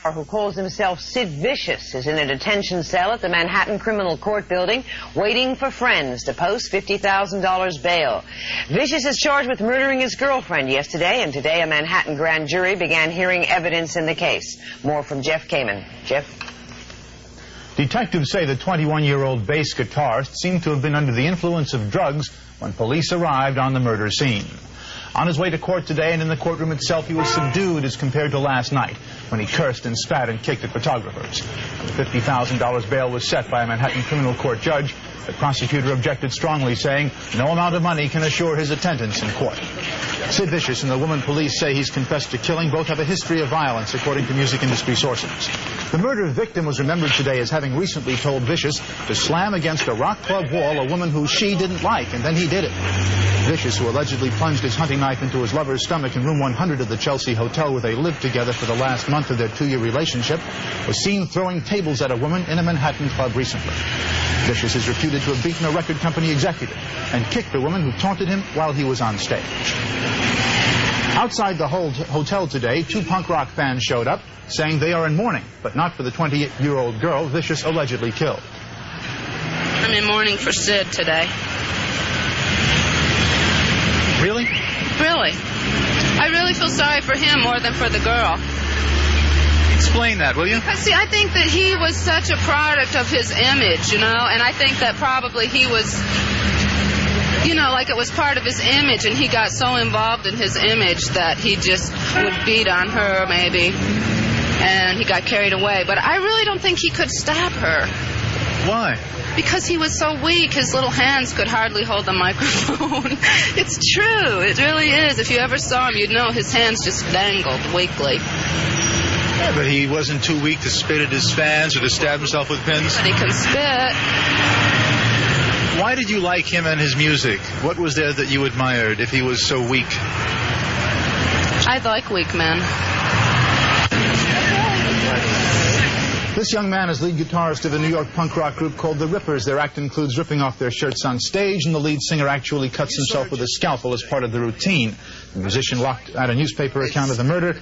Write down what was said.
Who calls himself Sid Vicious is in a detention cell at the Manhattan Criminal Court building waiting for friends to post $50,000 bail. Vicious is charged with murdering his girlfriend yesterday, and today a Manhattan grand jury began hearing evidence in the case. More from Jeff Kamen. Jeff? Detectives say the 21-year-old bass guitarist seemed to have been under the influence of drugs when police arrived on the murder scene. On his way to court today and in the courtroom itself, he was subdued as compared to last night, when he cursed and spat and kicked at photographers. The $50,000 bail was set by a Manhattan criminal court judge. The prosecutor objected strongly, saying no amount of money can assure his attendance in court. Sid Vicious and the woman police say he's confessed to killing. Both have a history of violence, according to music industry sources. The murder victim was remembered today as having recently told Vicious to slam against a rock club wall a woman who she didn't like, and then he did it. Vicious, who allegedly plunged his hunting knife into his lover's stomach in room 100 of the Chelsea Hotel where they lived together for the last month of their 2-year relationship, was seen throwing tables at a woman in a Manhattan club recently. Vicious is reputed to have beaten a record company executive and kicked the woman who taunted him while he was on stage. Outside the hotel today, 2 punk rock fans showed up, saying they are in mourning, but not for the 20-year-old girl Vicious allegedly killed. I'm in mourning for Sid today. Really? Really. I really feel sorry for him more than for the girl. Explain that, will you? Because, see, I think that he was such a product of his image, you know, and I think that probably he was, you know, like it was part of his image, and he got so involved in his image that he just would beat on her, maybe, and he got carried away. But I really don't think he could stab her. Why? Because he was so weak, his little hands could hardly hold the microphone. It's true. It really is. If you ever saw him, you'd know his hands just dangled weakly. Yeah, but he wasn't too weak to spit at his fans or to stab himself with pins? But he can spit. Why did you like him and his music? What was there that you admired if he was so weak? I like weak men. This young man is lead guitarist of a New York punk rock group called The Rippers. Their act includes ripping off their shirts on stage, and the lead singer actually cuts himself with a scalpel as part of the routine. The musician locked out a newspaper account of the murder.